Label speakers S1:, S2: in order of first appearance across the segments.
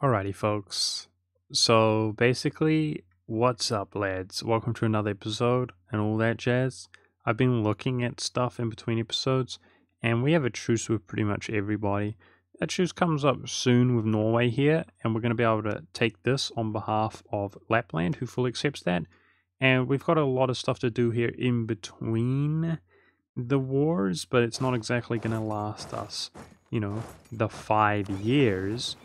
S1: Alrighty, folks. So basically, what's up, lads? Welcome to another episode and all that jazz. I've been looking at stuff in between episodes, and we have a truce with pretty much everybody. That truce comes up soon with Norway here, and we're going to be able to take this on behalf of Lapland, who fully accepts that. And we've got a lot of stuff to do here in between the wars, but it's not exactly going to last us, the 5 years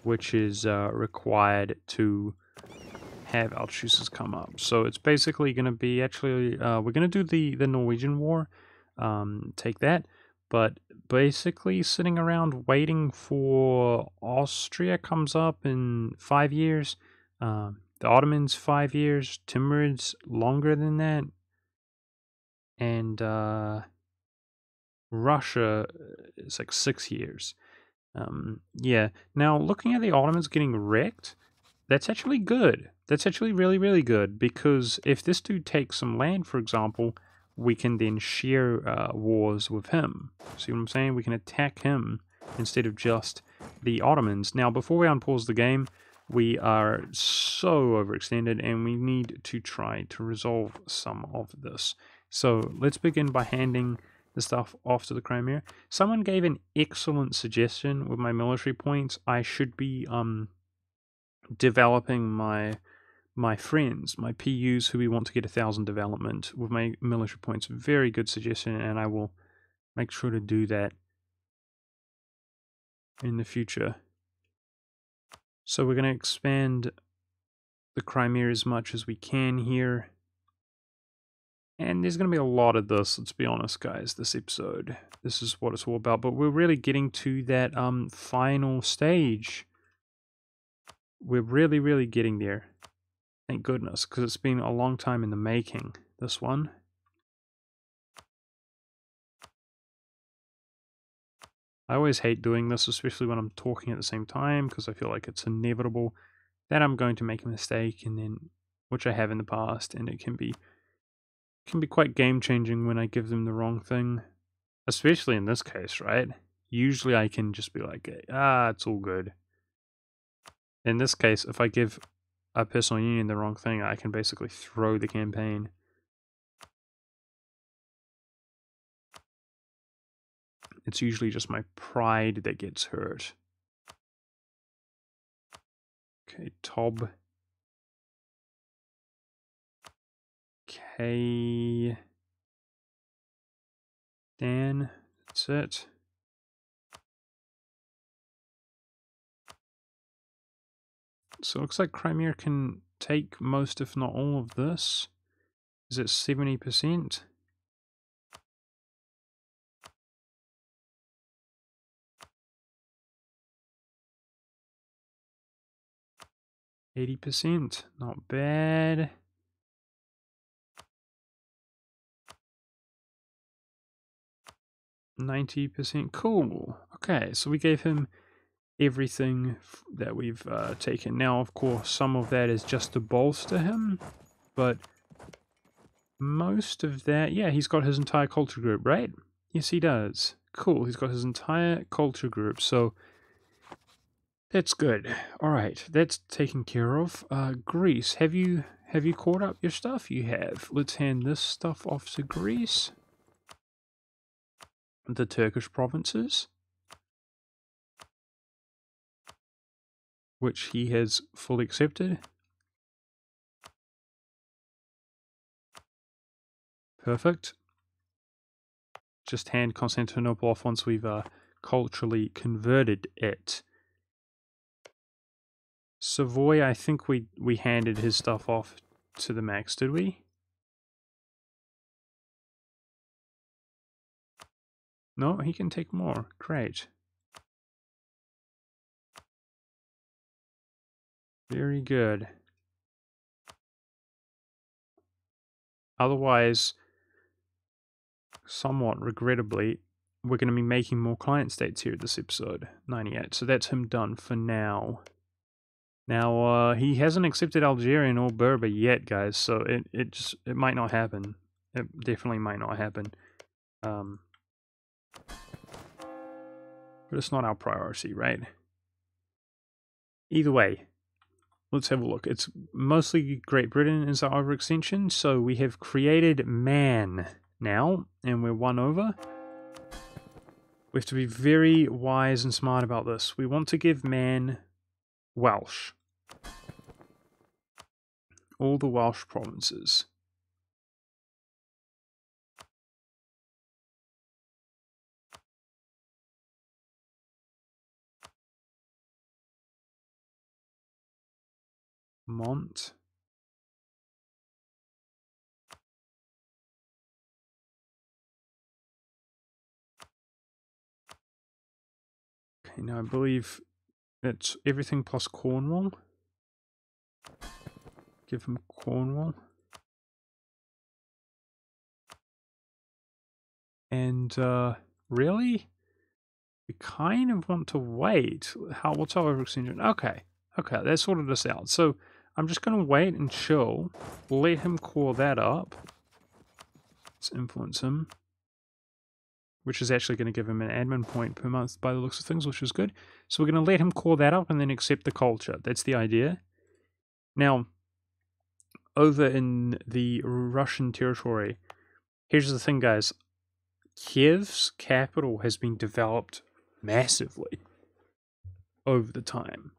S1: which is required to have our truces come up. So it's basically going to be actually, we're going to do the Norwegian War, take that, but basically sitting around waiting for Austria comes up in 5 years, the Ottomans 5 years, Timurids longer than that, and Russia is like 6 years. Yeah. Now, looking at the Ottomans getting wrecked, that's actually good. That's actually really, really good, because if this dude takes some land, for example, we can then share wars with him. See what I'm saying? We can attack him instead of just the Ottomans. Now, before we unpause the game, we are so overextended, and we need to try to resolve some of this. So let's begin by handing the stuff off to the Crimea. Someone gave an excellent suggestion with my military points. I should be developing my friends, my PUs who we want to get 1,000 development with my military points. Very good suggestion, and I will make sure to do that in the future. So we're going to expand the Crimea as much as we can here. And there's going to be a lot of this, let's be honest, guys, this episode. This is what it's all about. But we're really getting to that final stage. We're really, really getting there. Thank goodness, because it's been a long time in the making, this one. I always hate doing this, especially when I'm talking at the same time, because I feel like it's inevitable that I'm going to make a mistake, and then, which I have in the past, and it can be quite game-changing when I give them the wrong thing. Especially in this case, right? Usually I can just be like, it's all good. In this case, if I give a personal union the wrong thing, I can basically throw the campaign. It's usually just my pride that gets hurt. Okay, Tob. Okay. Dan, that's it. So it looks like Crimea can take most, if not all, of this. Is it 70%? %, not bad. %, cool. Okay, so we gave him everything that we've taken. Now, of course, some of that is just to bolster him, but most of that, yeah, he's got his entire culture group, right? Yes, he does. Cool, he's got his entire culture group, so that's good. All right, that's taken care of. Greece, have you caught up your stuff? You have. Let's hand this stuff off to Greece. The Turkish provinces, which he has fully accepted. Perfect. Just hand Constantinople off once we've culturally converted it. Savoy, I think we handed his stuff off to the max, did we? No, he can take more. Great. Very good. Otherwise, somewhat regrettably, we're going to be making more client states here this episode, 98. So that's him done for now. Now, he hasn't accepted Algerian or Berber yet, guys, so it might not happen. It definitely might not happen. But it's not our priority, right? either way, let's have a look. It's mostly Great Britain is our overextension, so we have created man now, and we're one over. We have to be very wise and smart about this. We want to give man Welsh. All the Welsh provinces. Mont. Okay, now I believe it's everything plus Cornwall. Give him Cornwall. And, really? We kind of want to wait. What's our overextension? Okay, that sorted us out. So, I'm just going to wait and chill. Let him core that up. Let's influence him. Which is actually going to give him an admin point per month by the looks of things, which is good. So we're going to let him core that up and then accept the culture. That's the idea. Now, over in the Russian territory, here's the thing, guys. Kiev's capital has been developed massively over the time.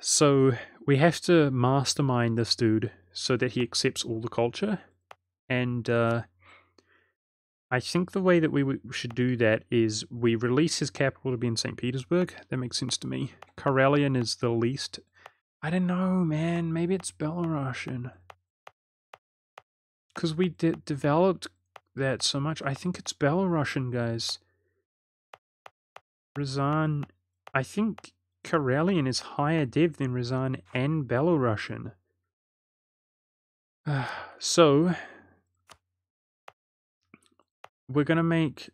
S1: So we have to mastermind this dude so that he accepts all the culture. And I think the way that we should do that is we release his capital to be in St. Petersburg. That makes sense to me. Karelian is the least. I don't know, man. Maybe it's Belarusian. Because we developed that so much. I think it's Belarusian, guys. Ryazan. I think Karelian is higher dev than Ryazan and Belarusian. So, we're going to make...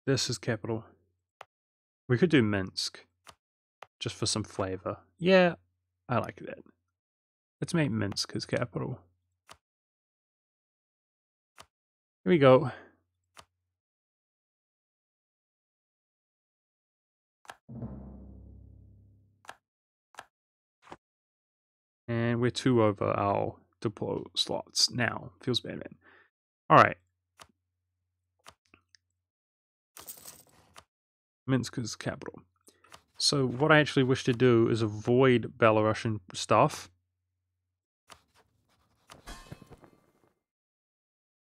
S1: This is capital. We could do Minsk. Just for some flavor. Yeah, I like that. Let's make Minsk his capital. Here we go. And we're 2 over our deploy slots now. Feels bad, man. Alright. Minsk is capital. So what I actually wish to do is avoid Belarusian stuff.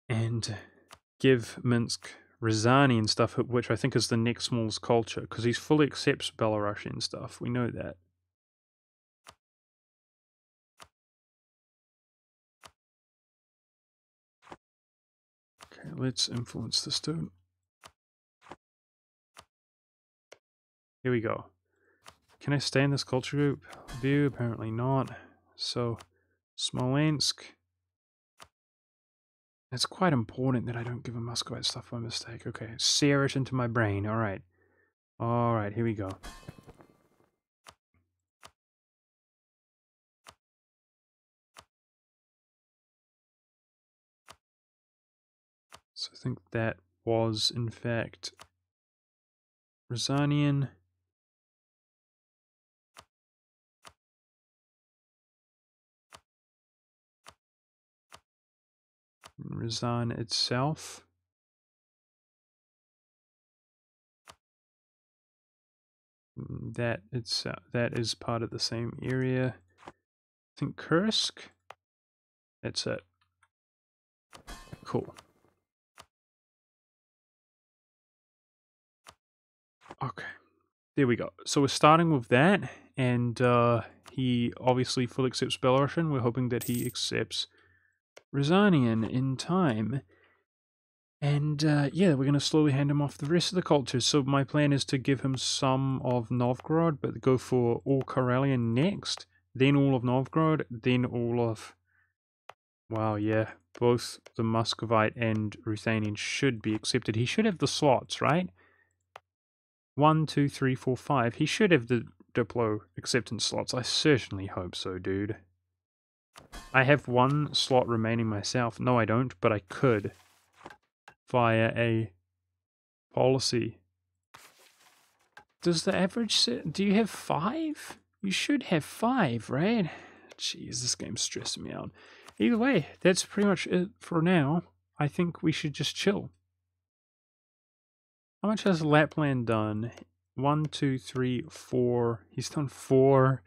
S1: And give Minsk Ryazanian stuff, which I think is the next smallest culture, because he fully accepts Belarusian stuff. We know that. Okay, let's influence this dude. Here we go. Can I stay in this culture group view? Apparently not. So, Smolensk. It's quite important that I don't give a Muscovite stuff by mistake. Okay, sear it into my brain. Alright. Alright, here we go. So I think that was, in fact, Ryazanian. Ryazan itself. That is part of the same area. I think Kursk. That's it. Cool. Okay. There we go. So we're starting with that, and he obviously fully accepts Belarusian. We're hoping that he accepts Ryazanian in time. And yeah, we're going to slowly hand him off the rest of the cultures. So my plan is to give him some of Novgorod, but go for all Karelian next, then all of Novgorod, then all of... Wow, yeah. Both the Muscovite and Ruthenian should be accepted. He should have the slots, right? 1, 2, 3, 4, 5. He should have the Diplo acceptance slots. I certainly hope so, dude. I have one slot remaining myself. No, I don't, but I could via a policy. Does the average set... Do you have 5? You should have 5, right? Jeez, this game's stressing me out. Either way, that's pretty much it for now. I think we should just chill. How much has Lapland done? 1, 2, 3, 4. He's done 4.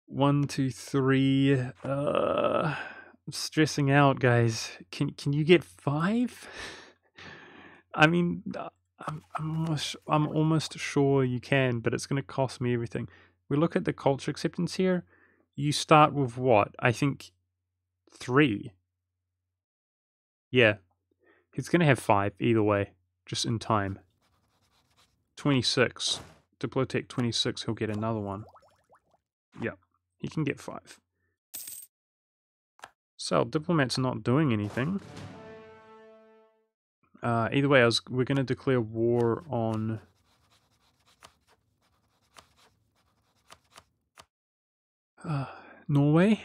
S1: 1, 2, 3. I'm stressing out, guys. Can you get 5? I mean, I'm almost sure you can, but it's going to cost me everything. We look at the culture acceptance here. You start with what? I think 3. Yeah, he's going to have 5 either way, just in time. 26. Diplotech 26, he'll get another one. Yep, he can get 5. So, Diplomat's not doing anything. Either way, we're going to declare war on... Norway,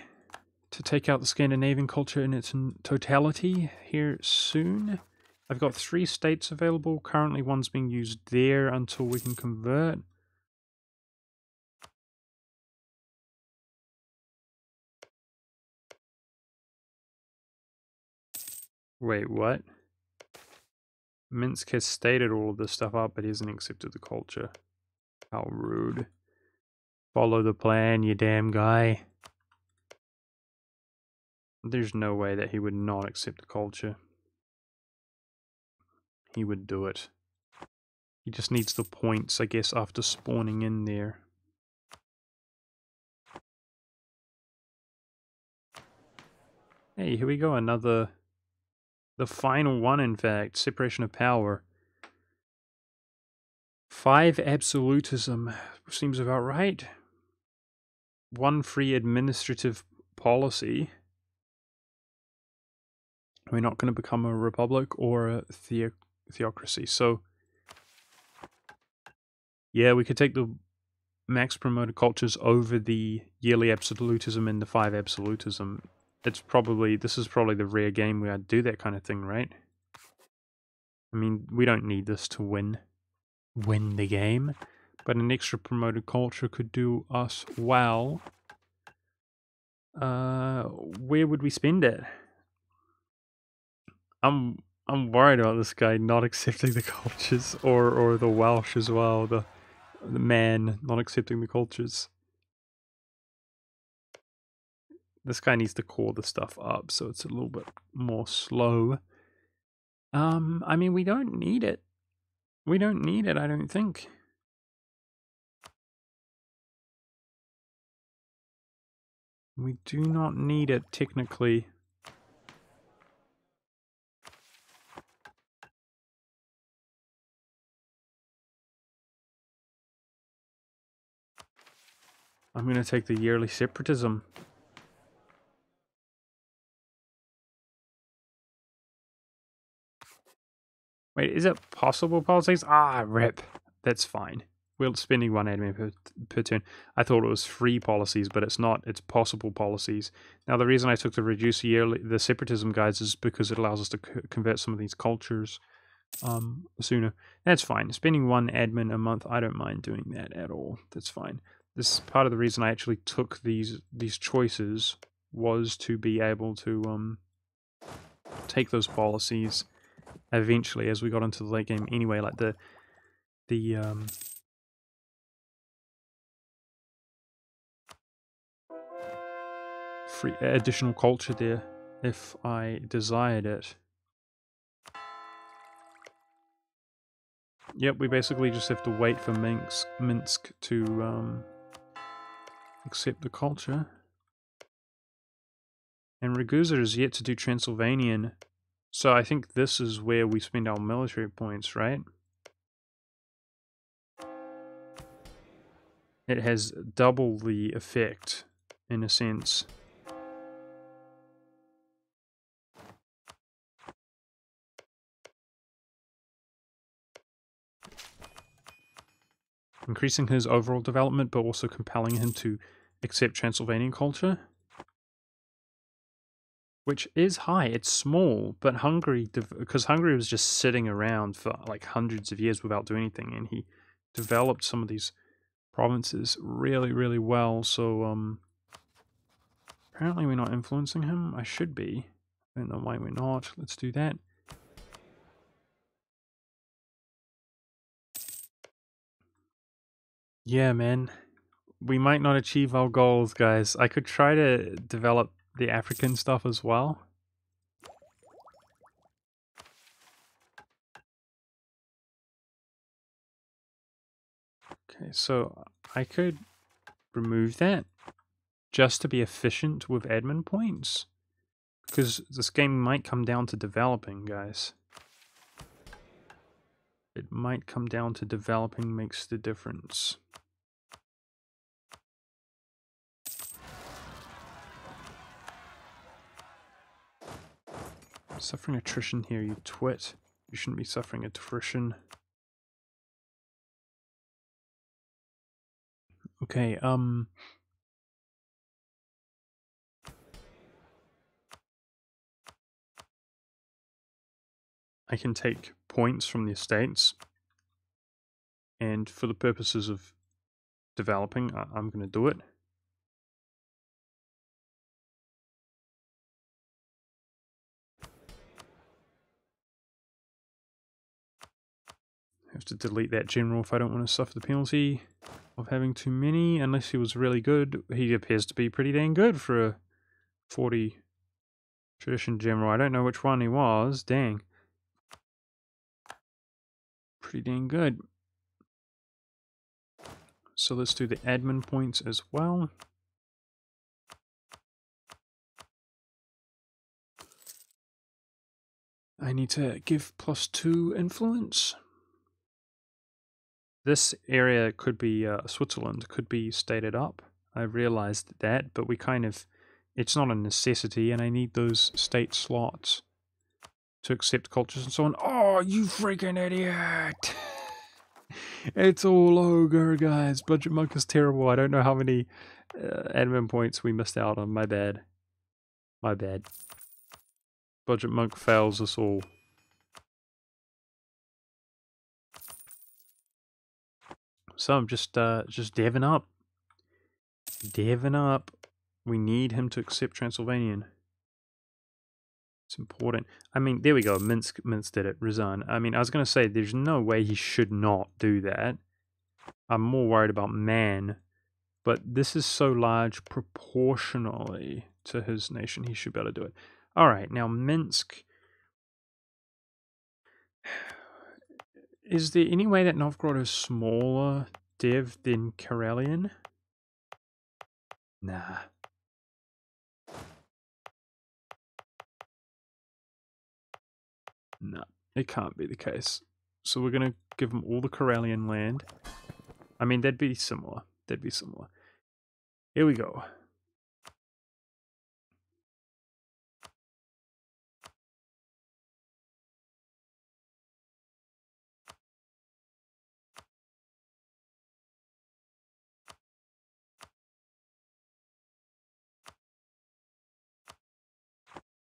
S1: to take out the Scandinavian culture in its totality here soon. I've got 3 states available. Currently one's being used there until we can convert. Wait, what? Minsk has stated all of this stuff up, but he hasn't accepted the culture. How rude. Follow the plan, you damn guy. There's no way that he would not accept the culture. He would do it. He just needs the points, I guess, after spawning in there. Hey, here we go, another... The final one, in fact. Separation of power. 5 absolutism. Seems about right. 1 free administrative policy. We're not going to become a republic or a theocracy. So, yeah, we could take the max promoted cultures over the yearly absolutism and the 5 absolutism. This is probably the rare game where I'd do that kind of thing, right? I mean, we don't need this to win the game, but an extra promoted culture could do us well. Where would we spend it? I'm worried about this guy not accepting the cultures, or the Welsh as well, the man not accepting the cultures. This guy needs to core the stuff up, so it's a little bit more slow. I mean, we don't need it. We don't need it, I don't think. We do not need it, technically. I'm going to take the yearly separatism. Wait, is it possible policies? Ah, rip. That's fine. We're spending 1 admin per turn. I thought it was free policies, but it's not. It's possible policies. Now, the reason I took the reduce the separatism guides is because it allows us to convert some of these cultures sooner. That's fine. Spending 1 admin a month, I don't mind doing that at all. That's fine. This is part of the reason I actually took these choices, was to be able to take those policies eventually as we got into the late game anyway, like the free additional culture there if I desired it. Yep, we basically just have to wait for Minsk to accept the culture. And Ragusa is yet to do Transylvanian, so I think this is where we spend our military points, right? It has double the effect, in a sense. Increasing his overall development, but also compelling him to accept Transylvanian culture. which is high. It's small, but Hungary, because Hungary was just sitting around for like hundreds of years without doing anything, and he developed some of these provinces really, really well. So apparently we're not influencing him. I should be. I don't know why we're not. Let's do that. Yeah, man. We might not achieve our goals, guys. I could try to develop the African stuff as well. Okay, so I could remove that just to be efficient with admin points. Because this game might come down to developing, guys. It might come down to developing makes the difference. Suffering attrition here, you twit. You shouldn't be suffering attrition. Okay, I can take points from the estates, and for the purposes of developing, I'm going to do it. I have to delete that general if I don't want to suffer the penalty of having too many, unless he was really good. He appears to be pretty dang good for a 40 tradition general. I don't know which one he was. Dang. Pretty dang good. So let's do the admin points as well. I need to give +2 influence. This area could be Switzerland, could be stated up. I realized that, but we kind of, it's not a necessity, and I need those state slots to accept cultures and so on. Oh, you freaking idiot! It's all ogre, guys. Budget Monk is terrible. I don't know how many admin points we missed out on. My bad. My bad. Budget Monk fails us all. So I'm just deving up. Deving up. We need him to accept Transylvanian. It's important. I mean, there we go. Minsk did it. Resign. I mean, I was going to say, there's no way he should not do that. I'm more worried about Man. But this is so large proportionally to his nation. He should be able to do it. Alright, now Minsk. Is there any way that Novgorod is smaller dev than Karelian? Nah. No, it can't be the case. So we're going to give them all the Karelian land. I mean, that'd be similar. That'd be similar. Here we go.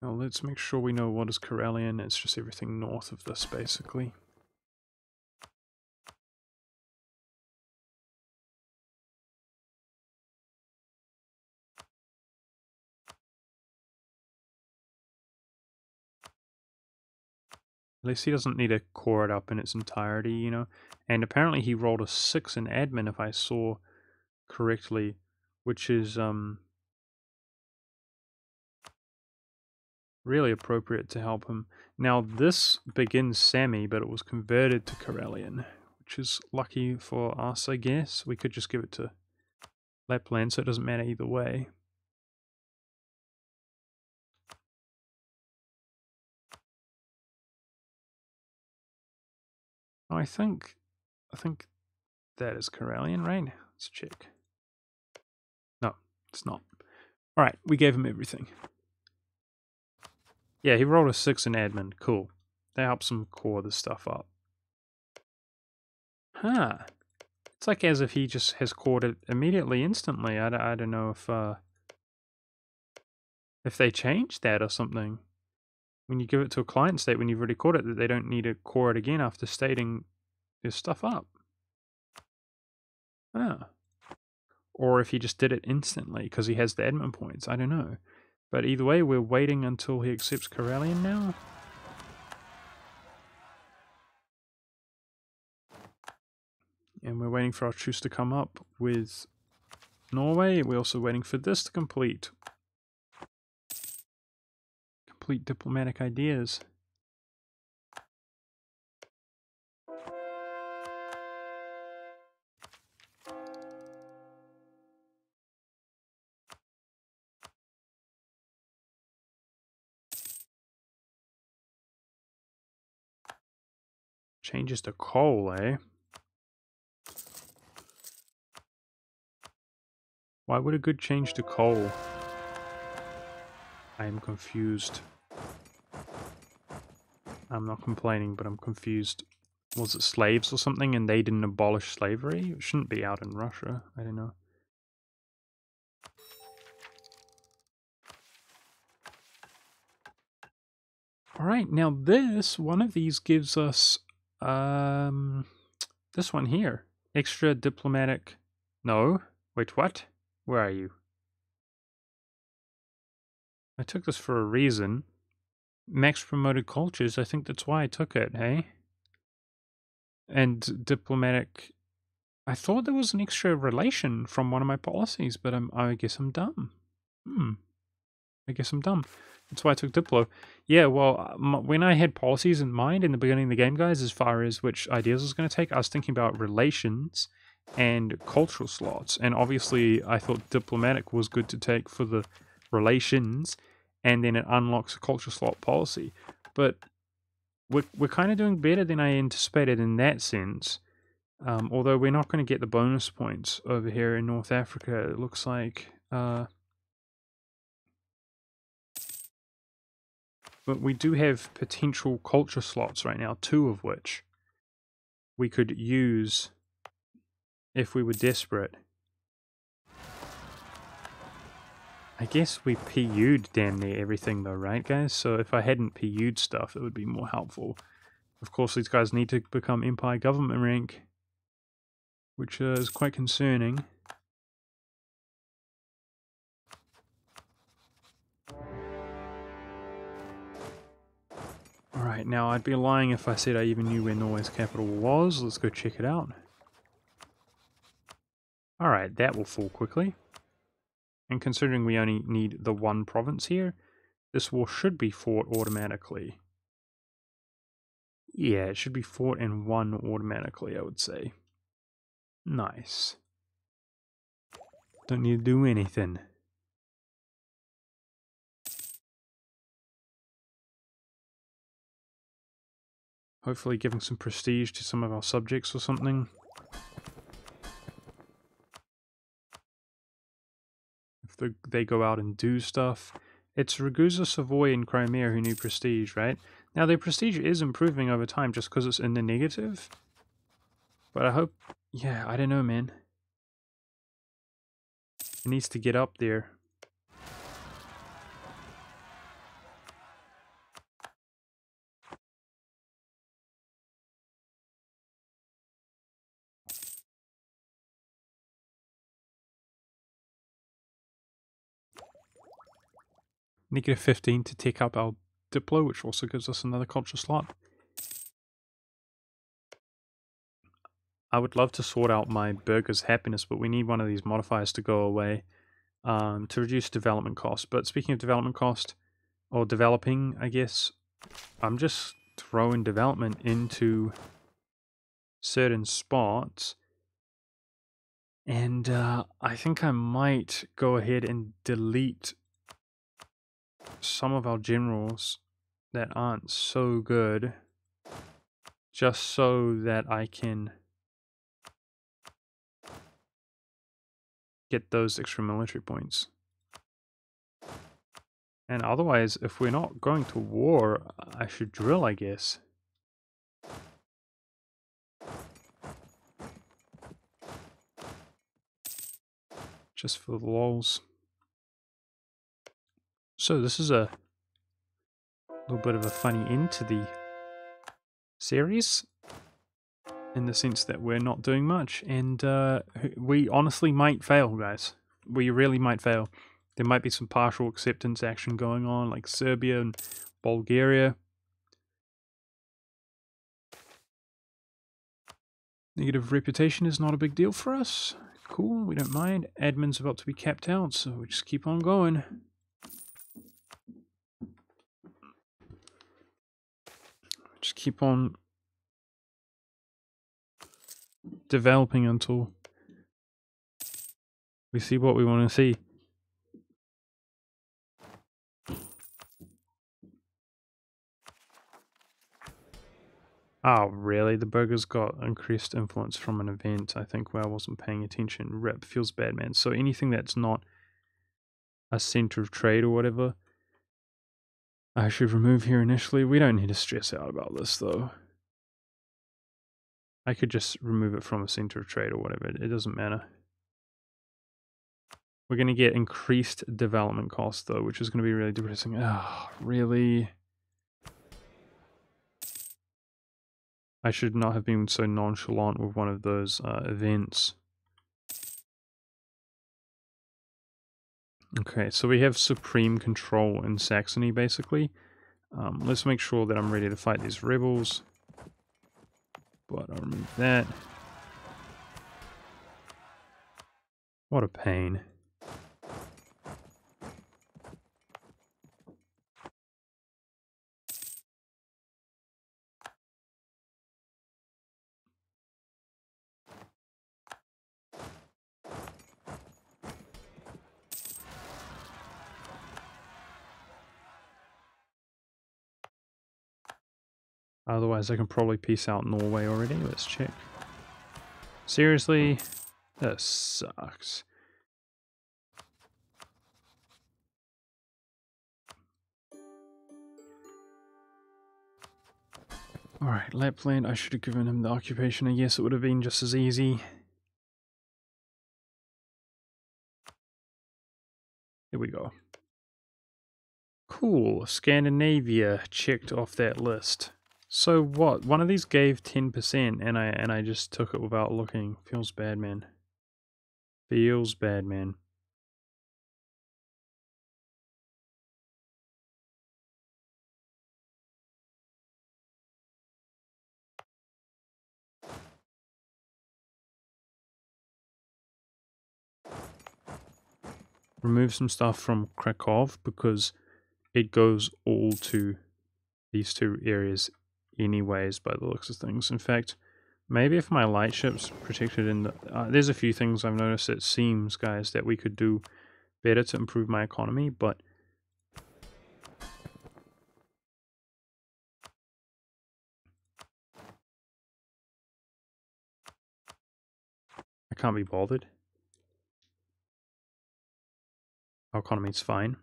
S1: Now let's make sure we know what is Karelian. It's just everything north of this, basically. At least he doesn't need to core it up in its entirety, you know. And apparently he rolled a 6 in admin, if I saw correctly, which is really appropriate to help him. Now this begins Sami, but it was converted to Karelian, which is lucky for us, I guess. We could just give it to Lapland, so it doesn't matter either way. I think that is Karelian, right? Let's check. No, it's not. Alright, we gave him everything. Yeah, he rolled a 6 in admin. Cool. That helps him core this stuff up. Huh. It's like as if he just has cored it immediately, instantly. I don't know if... If they change that or something, when you give it to a client state, when you've already caught it, that they don't need to core it again after stating their stuff up. Ah. Or if he just did it instantly because he has the admin points. I don't know. But either way, we're waiting until he accepts Corellian now. And we're waiting for our truce to come up with Norway. We're also waiting for this to complete. Complete diplomatic ideas. Changes to coal, eh? Why would a good change to coal? I am confused. I'm not complaining, but I'm confused. Was it slaves or something and they didn't abolish slavery? It shouldn't be out in Russia. I don't know. Alright, now one of these gives us, this one here. Extra diplomatic... No. Wait, what? Where are you? I took this for a reason. Max promoted cultures, I think that's why I took it, hey? And diplomatic... I thought there was an extra relation from one of my policies, but I guess I'm dumb. I guess I'm dumb. That's why I took Diplo. Yeah, well, when I had policies in mind in the beginning of the game, guys, as far as which ideas I was going to take, I was thinking about relations and cultural slots. And obviously, I thought diplomatic was good to take for the relations, and then it unlocks a culture slot policy. But we're kind of doing better than I anticipated in that sense. Although we're not going to get the bonus points over here in North Africa, it looks like. But we do have potential culture slots right now, 2 of which we could use if we were desperate. I guess we PU'd damn near everything though, right guys? So if I hadn't PU'd stuff, it would be more helpful. Of course, these guys need to become Empire Government rank, which is quite concerning. Alright, now I'd be lying if I said I even knew where Norway's capital was. Let's go check it out. Alright, that will fall quickly. And considering we only need the 1 province here, this war should be fought automatically. Yeah, it should be fought and won automatically, I would say. Nice. Don't need to do anything. Hopefully giving some prestige to some of our subjects or something. If they go out and do stuff. It's Ragusa, Savoy, and Crimea who need prestige, right? Now, their prestige is improving over time just because it's in the negative. But I hope... Yeah, I don't know, man. It needs to get up there. Negative 15 to take up our Diplo, which also gives us another culture slot. I would love to sort out my burger's happiness, but we need one of these modifiers to go away to reduce development cost. But speaking of development cost, or developing, I guess, I'm just throwing development into certain spots. And I think I might go ahead and delete some of our generals that aren't so good, just so that I can get those extra military points. And otherwise, if we're not going to war, I should drill, I guess. Just for the lols. So this is a little bit of a funny end to the series, in the sense that we're not doing much, and we honestly might fail, guys. We really might fail. There might be some partial acceptance action going on, like Serbia and Bulgaria. Negative reputation is not a big deal for us. Cool, we don't mind. Admin's about to be capped out, so we just keep on going. Just keep on developing until we see what we want to see. Oh, really? The burger's got increased influence from an event. I think where I wasn't paying attention. Rip, feels bad, man. So anything that's not a center of trade or whatever, I should remove here initially. We don't need to stress out about this, though. I could just remove it from a center of trade or whatever. It doesn't matter. We're going to get increased development costs, though, which is going to be really depressing. Oh, really? I should not have been so nonchalant with one of those events. Okay, so we have supreme control in Saxony, basically. Let's make sure that I'm ready to fight these rebels. But I'll remove that. What a pain. Otherwise, I can probably peace out Norway already. Let's check. Seriously? This sucks. Alright, Lapland, I should have given him the occupation. I guess it would have been just as easy. Here we go. Cool, Scandinavia checked off that list. So what? One of these gave 10% and I just took it without looking. Feels bad, man. Feels bad, man. Remove some stuff from Krakow because it goes all to these two areas anyways by the looks of things. In fact, maybe if my lightship's protected in the... there's a few things I've noticed, it seems, guys, that we could do better to improve my economy, but... I can't be bothered. Our economy's fine.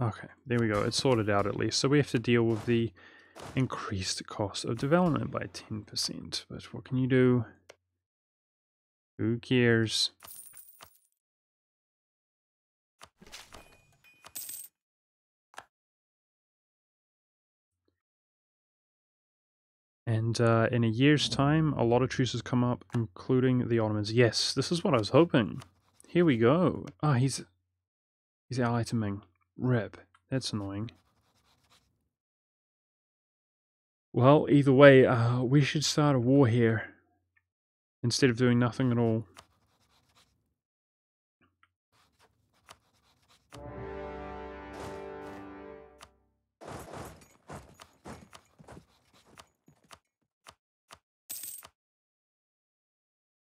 S1: Okay, there we go. It's sorted out at least. So we have to deal with the increased cost of development by 10%. But what can you do? Who cares? And in a year's time, a lot of truces come up, including the Ottomans. Yes, this is what I was hoping. Here we go. Ah, he's allied to Ming. Rip. That's annoying. Well, either way, we should start a war here. Instead of doing nothing at all.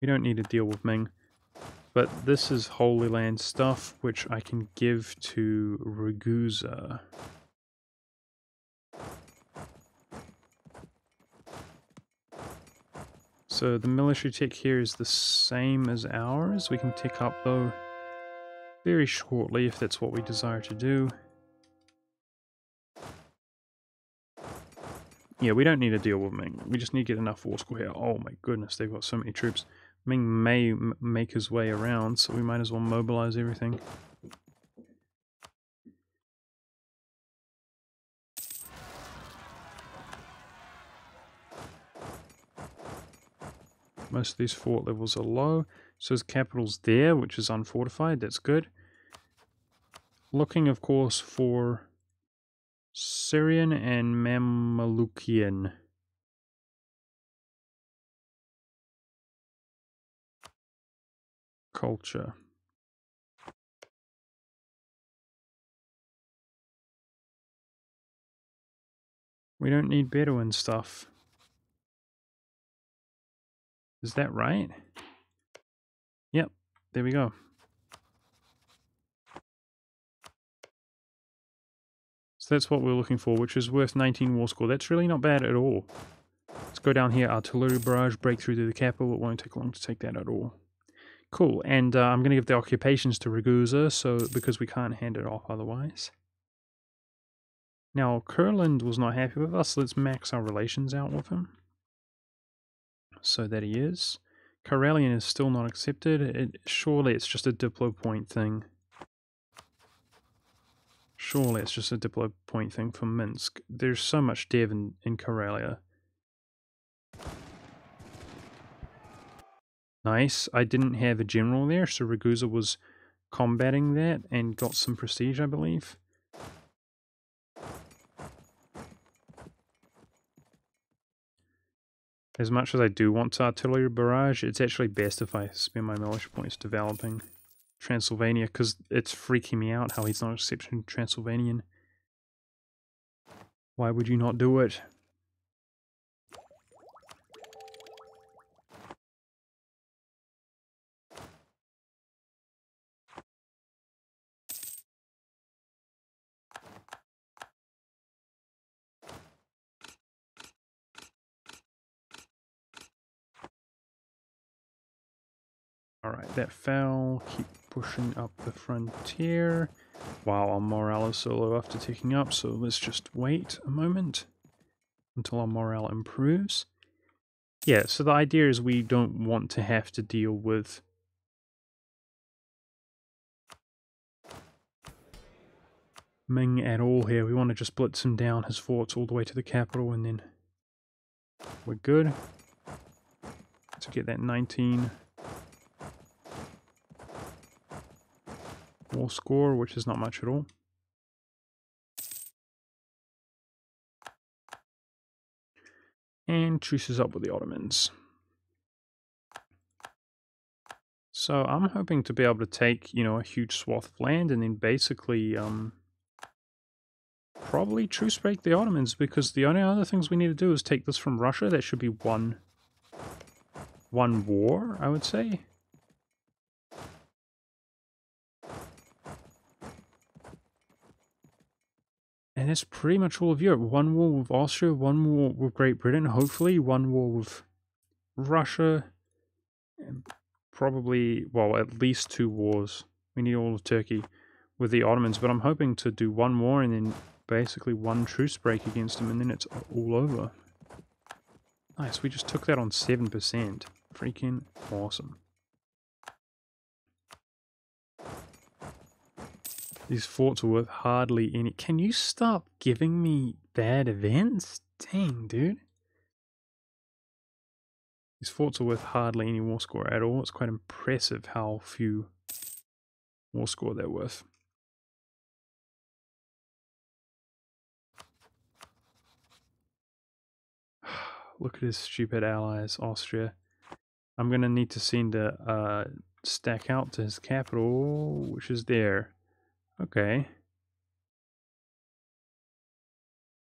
S1: We don't need to deal with Ming. But this is Holy Land stuff, which I can give to Ragusa. So the military tech here is the same as ours. We can tick up though very shortly if that's what we desire to do. Yeah, we don't need to deal with Ming. We just need to get enough war score here. Oh my goodness, they've got so many troops. Ming may make his way around, so we might as well mobilize everything. Most of these fort levels are low, so his capital's there, which is unfortified. That's good. Looking, of course, for Syrian and Mamlukian. Culture. We don't need Bedouin stuff. Is that right? Yep, there we go. So that's what we're looking for, which is worth 19 war score. That's really not bad at all. Let's go down here. Artillery barrage, break through to the capital. It won't take long to take that at all. Cool, and I'm going to give the occupations to Ragusa, so because we can't hand it off otherwise. Now, Kurland was not happy with us. Let's max our relations out with him. So that he is. Karelian is still not accepted. Surely it's just a Diplo point thing. Surely it's just a Diplo point thing for Minsk. There's so much dev in Karelia. Nice. I didn't have a general there, so Ragusa was combating that and got some prestige, I believe. As much as I do want to artillery barrage, it's actually best if I spend my militia points developing Transylvania, because it's freaking me out how he's not accepting Transylvanian. Why would you not do it? Alright, that fell. Keep pushing up the frontier. Wow, our morale is so low after ticking up, so let's just wait a moment until our morale improves. Yeah, so the idea is we don't want to have to deal with Ming at all here. We want to just blitz him down his forts all the way to the capital, and then we're good to get that 19 war score, which is not much at all. And truces up with the Ottomans. So I'm hoping to be able to take, you know, a huge swath of land and then basically probably truce break the Ottomans, because the only other things we need to do is take this from Russia. That should be one war, I would say. And that's pretty much all of Europe. One war with Austria, one war with Great Britain, hopefully one war with Russia, and probably, well, at least 2 wars. We need all of Turkey with the Ottomans, but I'm hoping to do one more and then basically one truce break against them, and then it's all over. Nice, we just took that on 7%. Freaking awesome. These forts are worth hardly any. Can you stop giving me bad events? Dang, dude. These forts are worth hardly any war score at all. It's quite impressive how few war score they're worth. Look at his stupid allies, Austria. I'm going to need to send a stack out to his capital, which is there. Okay.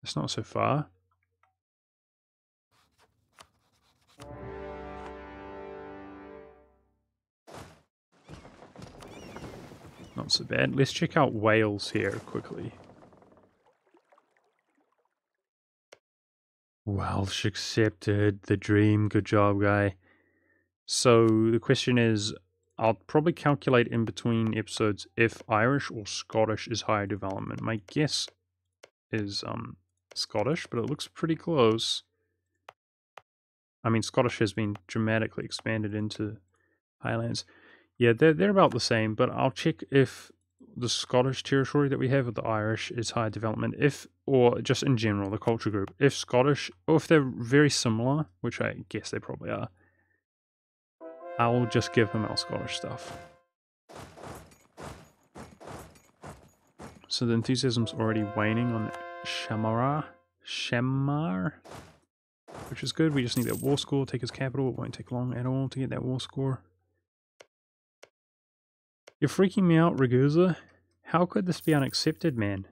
S1: It's not so far. Not so bad. Let's check out Wales here quickly. Welsh accepted. The dream. Good job, guy. So the question is, I'll probably calculate in between episodes if Irish or Scottish is higher development. My guess is Scottish, but it looks pretty close. I mean, Scottish has been dramatically expanded into Highlands. Yeah, they're about the same, but I'll check if the Scottish territory that we have with the Irish is higher development, or just in general, the culture group. If Scottish, or if they're very similar, which I guess they probably are, I'll just give him our Scottish stuff. So the enthusiasm's already waning on Shamar, which is good. We just need that war score, take his capital. It won't take long at all to get that war score. You're freaking me out, Ragusa. How could this be unaccepted, man?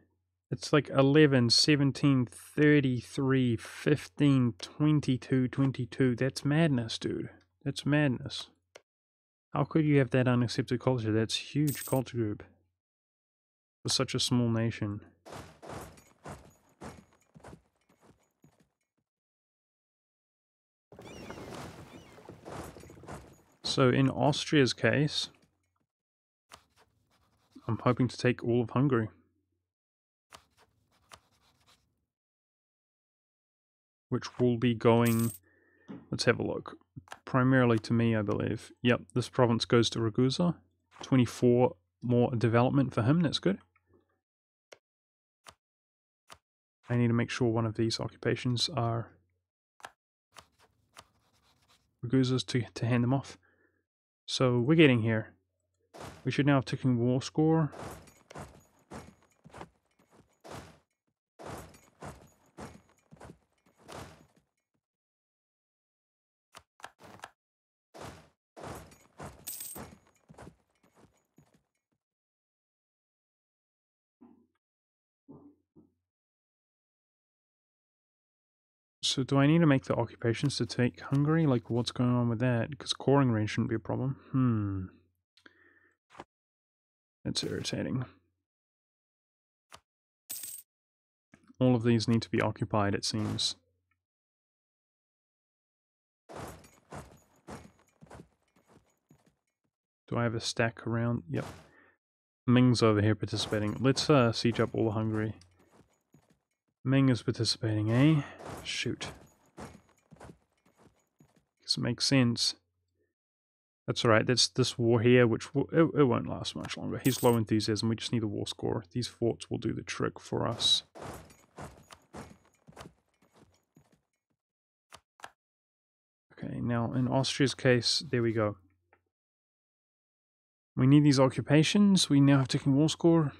S1: It's like 11, 17, 33, 15, 22, 22. That's madness, dude. That's madness. How could you have that unaccepted culture? That's huge culture group for such a small nation. So in Austria's case, I'm hoping to take all of Hungary. Which will be going, let's have a look, primarily to me, I believe. Yep, this province goes to Ragusa. 24 more development for him, that's good. I need to make sure one of these occupations are Ragusa's to hand them off. So we're getting here. We should now have ticking war score. So do I need to make the occupations to take Hungary? Like, what's going on with that? Because coring range shouldn't be a problem. That's irritating. All of these need to be occupied, it seems. Do I have a stack around? Yep. Ming's over here participating. Let's siege up all of Hungary. Ming is participating, eh? Shoot. Guess it makes sense. That's alright, that's this war here, which it won't last much longer. He's low enthusiasm, we just need a war score. These forts will do the trick for us. Okay, now in Austria's case, there we go. We need these occupations, we now have ticking war score.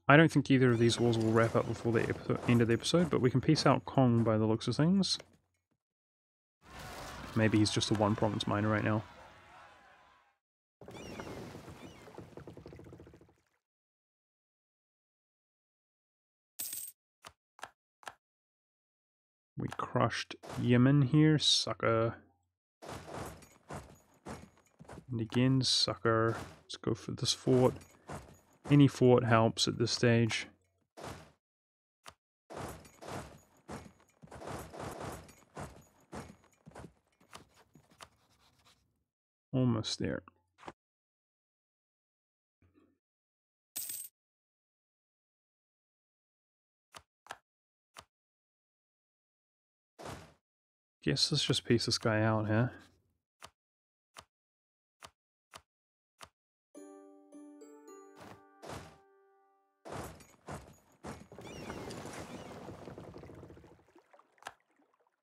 S1: I don't think either of these wars will wrap up before the end of the episode, but we can peace out Kong by the looks of things. Maybe he's just a one province miner right now. We crushed Yemen here, sucker. And again, sucker. Let's go for this fort. Any fort helps at this stage. Almost there. Guess let's just piece this guy out, huh?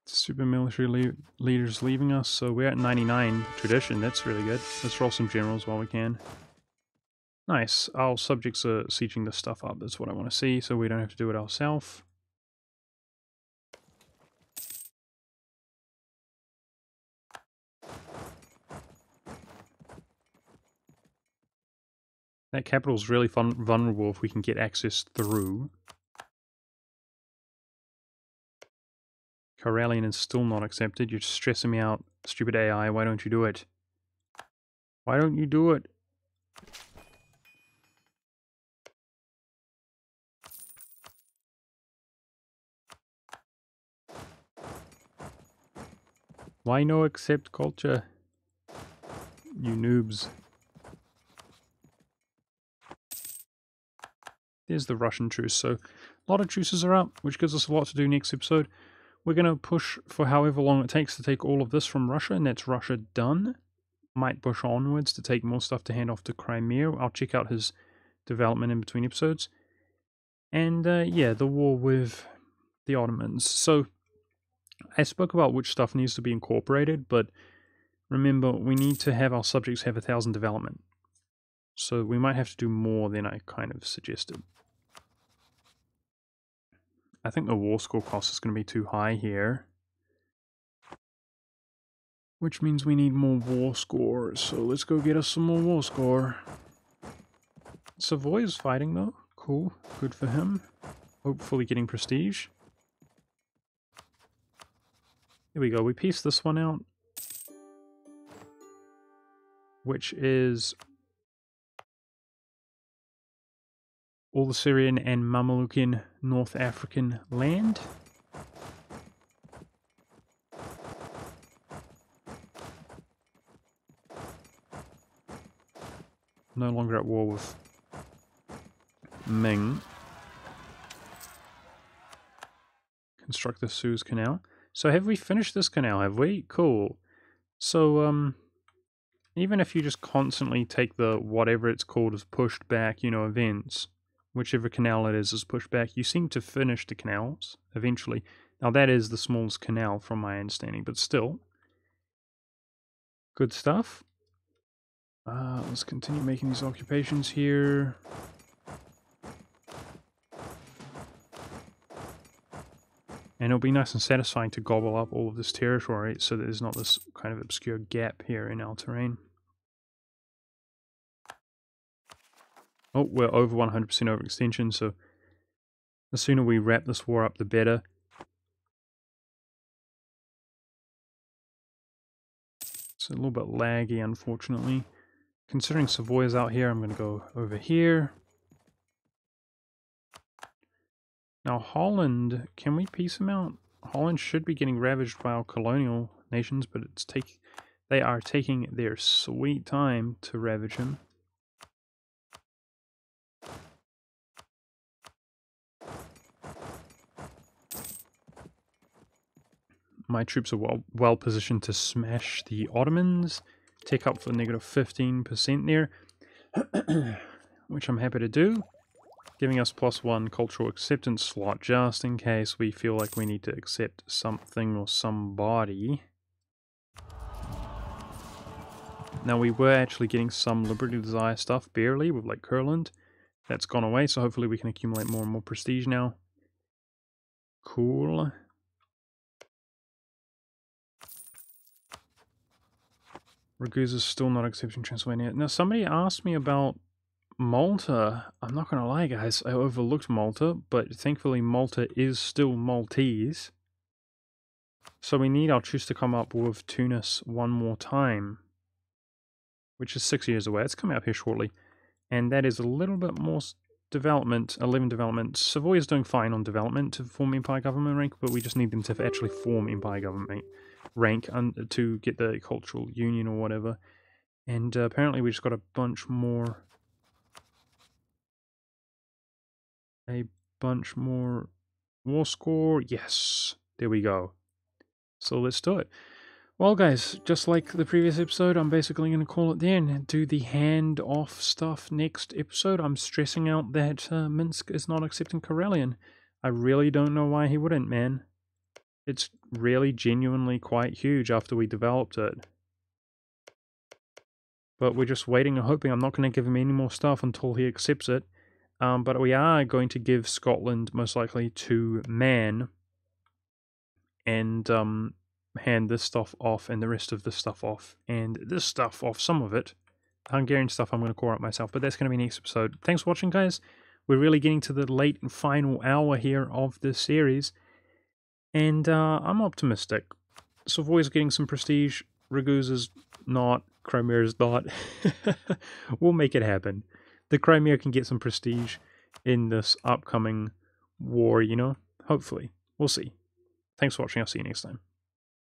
S1: Super military leaders leaving us, so we're at 99 tradition. That's really good. Let's roll some generals while we can. Nice. Our subjects are sieging this stuff up. That's what I want to see, so we don't have to do it ourselves. That capital's really vulnerable if we can get access through. Karelian is still not accepted. You're stressing me out, stupid AI. Why don't you do it? Why don't you do it? Why no accept culture? You noobs. There's the Russian truce. So a lot of truces are up, which gives us a lot to do next episode. We're going to push for however long it takes to take all of this from Russia, and that's Russia done. might push onwards to take more stuff to hand off to Crimea. I'll check out his development in between episodes. And yeah, the war with the Ottomans. So I spoke about which stuff needs to be incorporated, but remember, we need to have our subjects have 1,000 development. So we might have to do more than I kind of suggested. I think the war score cost is going to be too high here. Which means we need more war score, so let's go get us some more war score. Savoy is fighting though. Cool. Good for him. Hopefully getting prestige. Here we go. We pieced this one out. Which is all the Syrian and Mamelukian North African land. No longer at war with Ming. Construct the Suez Canal. So have we finished this canal, have we? Cool. So, even if you just constantly take the whatever it's called as pushed back, you know, events, whichever canal it is pushed back, you seem to finish the canals eventually. Now that is the smallest canal from my understanding, but still. Good stuff. Let's continue making these occupations here. And it'll be nice and satisfying to gobble up all of this territory so that there's not this kind of obscure gap here in our terrain. Oh, we're over 100% overextension, so the sooner we wrap this war up, the better. It's a little bit laggy, unfortunately. Considering Savoy's out here, I'm going to go over here. Now Holland, can we piece them out? Holland should be getting ravaged by our colonial nations, but they are taking their sweet time to ravage him. My troops are well positioned to smash the Ottomans. Take up for negative 15% there, which I'm happy to do. Giving us +1 cultural acceptance slot, just in case we feel like we need to accept something or somebody. Now we were actually getting some Liberty Desire stuff, barely, with like Kurland. That's gone away, so hopefully we can accumulate more and more prestige now. Cool. Ragusa's still not accepting Transylvania. Now somebody asked me about Malta. I'm not going to lie, guys, I overlooked Malta, but thankfully Malta is still Maltese. So we need our truce to come up with Tunis one more time, which is 6 years away. It's coming up here shortly. And that is a little bit more development, 11 development. Savoy is doing fine on development to form Empire Government rank, but we just need them to actually form Empire Government rank to get the cultural union or whatever. And apparently we just got a bunch more war score. Yes, there we go. So let's do it. Well, guys, just like the previous episode, I'm basically going to call it there and do the hand-off stuff next episode. I'm stressing out that Minsk is not accepting Karelian. I really don't know why he wouldn't, man. It's really genuinely quite huge after we developed it. But we're just waiting and hoping. I'm not going to give him any more stuff until he accepts it. But we are going to give Scotland, most likely, to Man. And hand this stuff off and the rest of this stuff off. And this stuff off, some of it. Hungarian stuff I'm going to core up myself. But that's going to be next episode. Thanks for watching, guys. We're really getting to the late and final hour here of this series. And I'm optimistic. Savoy's getting some prestige. Ragusa's not. Crimea's not. We'll make it happen. The Crimea can get some prestige in this upcoming war, you know? Hopefully. We'll see. Thanks for watching. I'll see you next time.